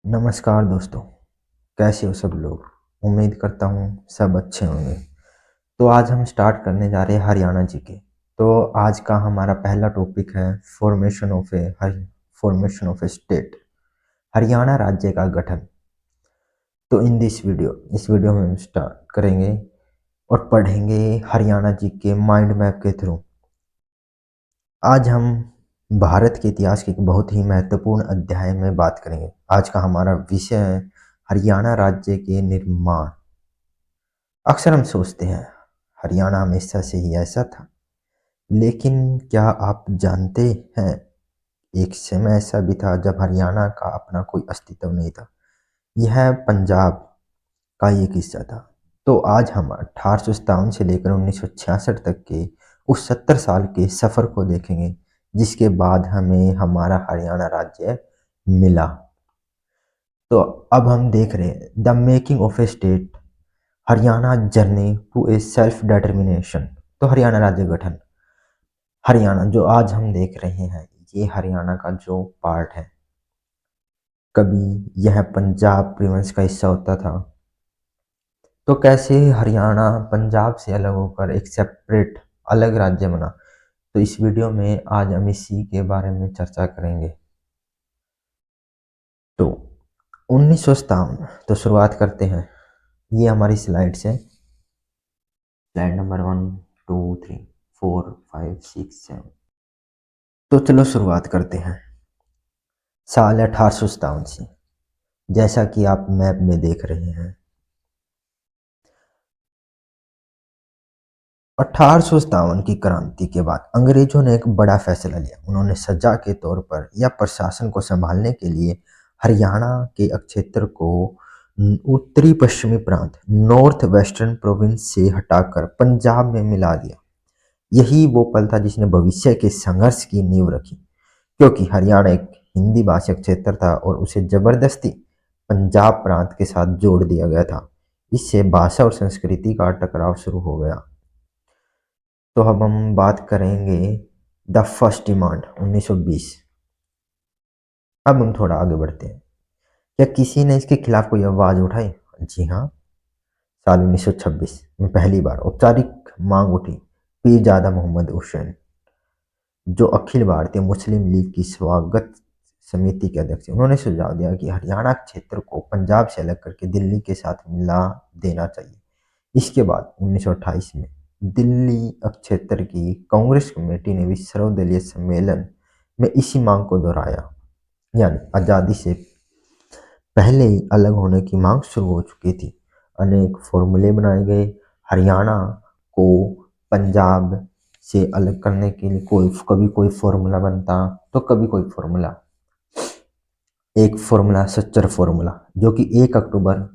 नमस्कार दोस्तों, कैसे हो सब लोग। उम्मीद करता हूँ सब अच्छे होंगे। तो आज हम स्टार्ट करने जा रहे हैं हरियाणा जी के। तो आज का हमारा पहला टॉपिक है formation of a state, Haryana राज्य का गठन। तो इस वीडियो में हम स्टार्ट करेंगे और पढ़ेंगे हरियाणा जी के माइंड मैप के थ्रू। आज हम भारत के इतिहास के एक बहुत ही महत्वपूर्ण अध्याय में बात करेंगे। आज का हमारा विषय है हरियाणा राज्य के निर्माण। अक्सर हम सोचते हैं हरियाणा हमेशा से ही ऐसा था, लेकिन क्या आप जानते हैं एक समय ऐसा भी था जब हरियाणा का अपना कोई अस्तित्व नहीं था। यह पंजाब का एक हिस्सा था। तो आज हम 1857 से लेकर 1966 तक के उस 70 साल के सफर को देखेंगे, जिसके बाद हमें हमारा हरियाणा राज्य मिला। तो अब हम देख रहे हैं the making of a state, Haryana journey to a self determination. तो हरियाणा राज्य गठन, हरियाणा जो आज हम देख रहे हैं ये हरियाणा का जो पार्ट है। कभी यह पंजाब प्रोविंस का हिस्सा होता था। तो कैसे हरियाणा पंजाब से अलग होकर एक सेपरेट अलग राज्य बना, तो इस वीडियो में आज हम इसी के बारे में चर्चा करेंगे। तो 1957, तो शुरुआत करते हैं। ये हमारी स्लाइड्स है, स्लाइड नंबर 1 2 3 4 5 6 7। तो चलो शुरुआत करते हैं। साल 1857 से, जैसा कि आप मैप में देख रहे हैं। 1857 की क्रांति के बाद अंग्रेजों ने एक बड़ा फैसला लिया। उन्होंने सजा के तौर पर या प्रशासन को संभालने के लिए हरियाणा के क्षेत्र को उत्तरी पश्चिमी प्रांत नॉर्थ वेस्टर्न प्रोविंस से हटाकर पंजाब में मिला दिया। यही वो पल था जिसने भविष्य के संघर्ष की नींव रखी, क्योंकि हरियाणा एक हिंदी भाषी क्षेत्र था और उसे जबरदस्ती पंजाब प्रांत के साथ जोड़ दिया गया था। इससे भाषा और संस्कृति का टकराव शुरू हो गया। तो अब हम बात करेंगे द फर्स्ट डिमांड 1920। अब हम थोड़ा आगे बढ़ते हैं। क्या किसी ने इसके खिलाफ कोई आवाज उठाई? जी हाँ, साल 1926 में पहली बार औपचारिक मांग उठी। पीरजादा मोहम्मद हुसैन, जो अखिल भारतीय मुस्लिम लीग की स्वागत समिति के अध्यक्ष थे, उन्होंने सुझाव दिया कि हरियाणा क्षेत्र को पंजाब से अलग करके दिल्ली के साथ मिला देना चाहिए। इसके बाद 1928 में दिल्ली क्षेत्र की कांग्रेस कमेटी ने भी सर्वदलीय सम्मेलन में इसी मांग को दोहराया। यानी आज़ादी से पहले ही अलग होने की मांग शुरू हो चुकी थी। अनेक फॉर्मूले बनाए गए हरियाणा को पंजाब से अलग करने के लिए। कभी कोई फॉर्मूला बनता तो कभी कोई फॉर्मूला। एक फॉर्मूला सच्चर फॉर्मूला, जो कि 1 अक्टूबर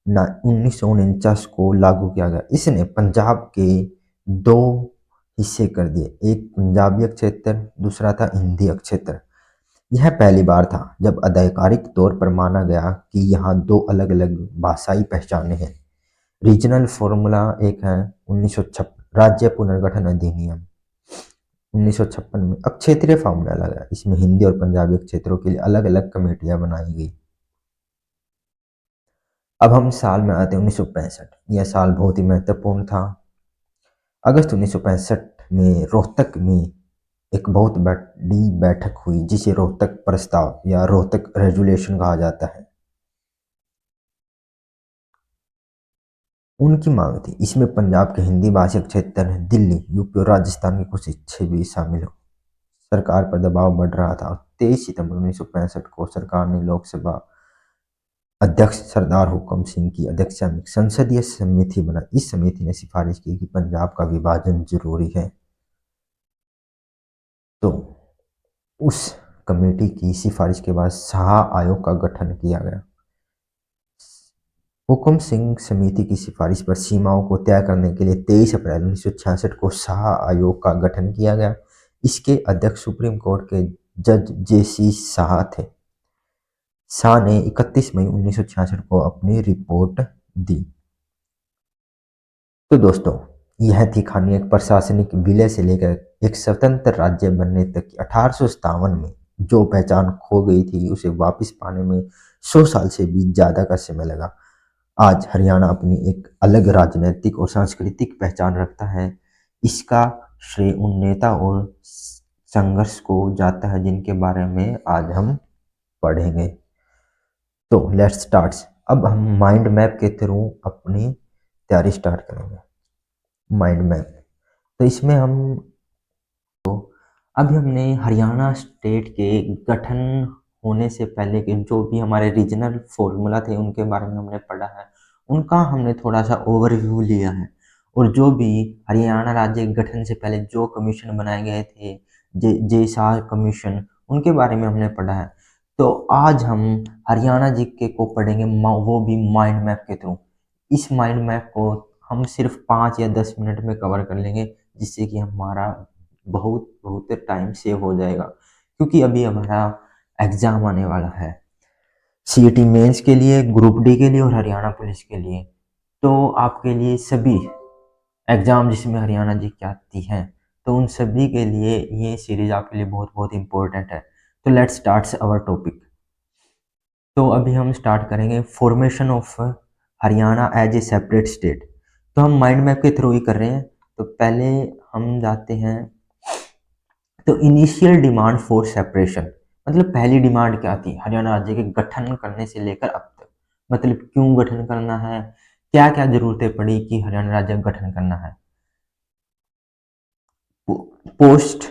1949 को लागू किया गया। इसने पंजाब के दो हिस्से कर दिए, एक पंजाबी क्षेत्र, दूसरा था हिंदी क्षेत्र। यह पहली बार था जब आधिकारिक तौर पर माना गया कि यहाँ दो अलग अलग भाषाई पहचाने हैं। रीजनल फॉर्मूला एक है 1956 राज्य पुनर्गठन अधिनियम 1956 में। अब क्षेत्रीय फार्मूला लगा, इसमें हिंदी और पंजाबी क्षेत्रों के लिए अलग अलग कमेटियां बनाई गई। अब हम साल में आते हैं 1965। यह साल बहुत ही महत्वपूर्ण था। अगस्त 1965 में रोहतक में एक बहुत बड़ी बैठक हुई, जिसे रोहतक प्रस्ताव या रोहतक रेजुलेशन कहा जाता है। उनकी मांग थी इसमें पंजाब के हिंदी भाषी क्षेत्र दिल्ली, यूपी और राजस्थान के कुछ हिस्से भी शामिल हो। सरकार पर दबाव बढ़ रहा था। 23 सितंबर 1965 को सरकार ने लोकसभा अध्यक्ष सरदार हुकम सिंह की अध्यक्षता में संसदीय समिति बनाई। इस समिति ने सिफारिश की कि पंजाब का विभाजन जरूरी है। तो उस कमेटी की सिफारिश के बाद शाह आयोग का गठन किया गया। हुकम सिंह समिति की सिफारिश पर सीमाओं को तय करने के लिए 23 अप्रैल 1966 को शाह आयोग का गठन किया गया। इसके अध्यक्ष सुप्रीम कोर्ट के जज जेसी शाह थे। शाह ने 31 मई 1966 को अपनी रिपोर्ट दी। तो दोस्तों, यह थी कहानी एक प्रशासनिक विलय से लेकर एक स्वतंत्र राज्य बनने तक की। 1857 में जो पहचान खो गई थी उसे वापस पाने में 100 साल से भी ज़्यादा का समय लगा। आज हरियाणा अपनी एक अलग राजनीतिक और सांस्कृतिक पहचान रखता है। इसका श्रेय उन नेता और संघर्ष को जाता है जिनके बारे में आज हम पढ़ेंगे। तो लेट्स स्टार्ट। अब हम माइंड मैप के थ्रू अपनी तैयारी स्टार्ट करेंगे। माइंड मैप, तो इसमें हम अभी हमने हरियाणा स्टेट के गठन होने से पहले के जो भी हमारे रीजनल फॉर्मूला थे उनके बारे में हमने पढ़ा है, उनका हमने थोड़ा सा ओवरव्यू लिया है। और जो भी हरियाणा राज्य गठन से पहले जो कमीशन बनाए गए थे, जे शाह कमीशन, उनके बारे में हमने पढ़ा है। तो आज हम हरियाणा जीके को पढ़ेंगे, वो भी माइंड मैप के थ्रू। इस माइंड मैप को हम सिर्फ 5 या 10 मिनट में कवर कर लेंगे, जिससे कि हमारा बहुत बहुत टाइम सेव हो जाएगा, क्योंकि अभी हमारा एग्जाम आने वाला है सीईटी मेंस के लिए, ग्रुप डी के लिए और हरियाणा पुलिस के लिए। तो आपके लिए सभी एग्जाम जिसमें हरियाणा जी की आती हैं, तो उन सभी के लिए ये सीरीज आपके लिए बहुत बहुत इंपॉर्टेंट है। तो लेट्स स्टार्ट अवर टॉपिक। तो अभी हम स्टार्ट करेंगे formation of Haryana as a separate state. तो हम माइंड मैप के थ्रू ही कर रहे हैं। तो पहले हम जाते हैं, तो इनिशियल डिमांड फॉर सेपरेशन, मतलब पहली डिमांड क्या थी हरियाणा राज्य के गठन करने से लेकर अब तक, मतलब क्यों गठन करना है, क्या क्या जरूरतें पड़ी कि हरियाणा राज्य गठन करना है। पोस्ट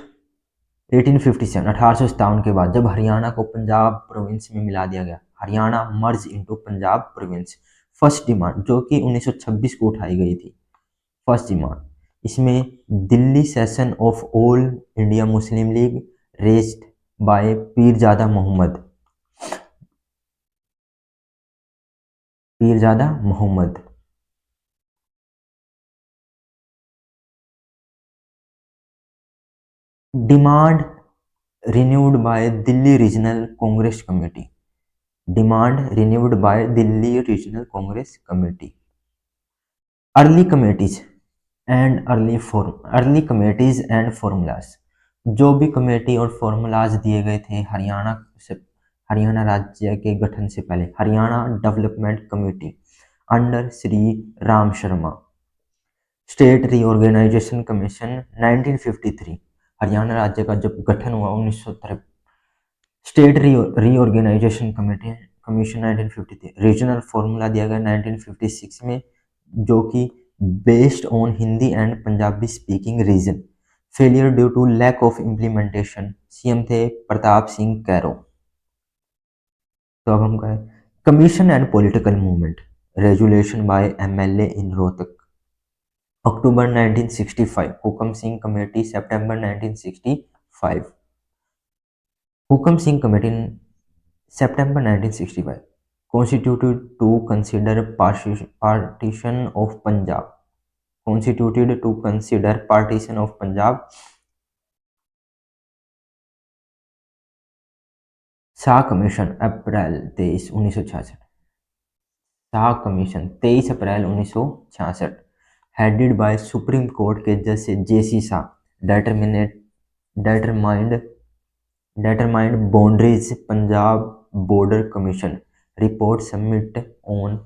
1857 1857 के बाद जब हरियाणा को पंजाब प्रोविंस में मिला दिया गया, Haryana merge into Punjab province, first demand जो कि 1926 को उठाई गई थी, फर्स्ट डिमांड, इसमें Delhi session of all India Muslim League raised by Pirzada Mohammad. Demand renewed by Delhi regional Congress committee, demand renewed by Delhi regional Congress committee. Early committees early committees and formulas, जो भी कमेटी और फॉर्मूलाज दिए गए थे हरियाणा राज्य के गठन से पहले, Haryana development committee under Shri Ram Sharma, state reorganisation commission 1953, Haryana राज्य का जब गठन हुआ 1953, state reorganisation committee commission 1953, regional formula दिया गया 1956 में, जो कि based on Hindi and Punjabi speaking region, failure due to lack of implementation, CM थे प्रताप सिंह कैरो। तो अब हम कहें commission and political movement, resolution by MLA in Rohtak, October 1965, Hukam Singh committee September 1965, Hukam Singh committee September 1965 constituted to consider partition of Punjab, constituted to consider partition of Punjab, Shah commission April 23 1966, Shah commission 23 April 1966, headed by supreme court के जज JC Shah, determined boundaries Punjab border commission, report submit on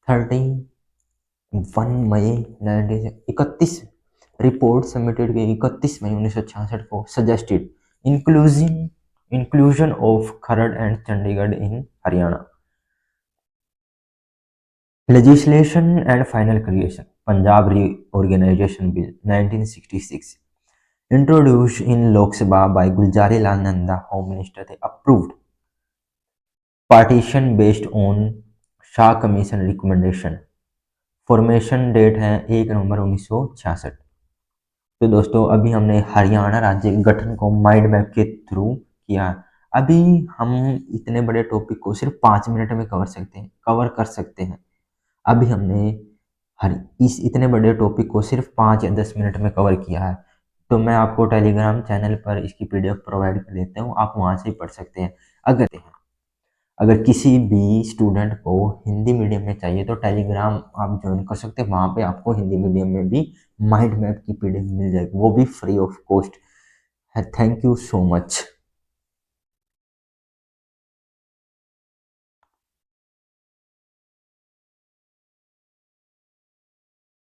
31 May 1931, report submitted की 31 May 1966 को, suggested inclusion of Kharar and Chandigarh in Haryana, legislation and final creation Punjab reorganisation bill 1966, introduce in Lok Sabha by Gulzari Lal Nanda, home minister थे, approved, partition based on Shah commission recommendation, formation date है 1 नवंबर 1966। तो दोस्तों अभी हमने हरियाणा राज्य गठन को माइंड मैप के थ्रू किया। अभी हम इतने बड़े टॉपिक को सिर्फ 5 मिनट में कवर कर सकते हैं। अभी हमने इस इतने बड़े टॉपिक को सिर्फ 5 या 10 मिनट में कवर किया है। तो मैं आपको टेलीग्राम चैनल पर इसकी पीडीएफ प्रोवाइड कर देता हूँ, आप वहाँ से पढ़ सकते हैं। अगर किसी भी स्टूडेंट को हिंदी मीडियम में चाहिए तो टेलीग्राम आप ज्वाइन कर सकते हैं, वहाँ पे आपको हिंदी मीडियम में भी माइंड मैप की पीडीएफ मिल जाएगी, वो भी फ्री ऑफ कॉस्ट है। Thank you so much.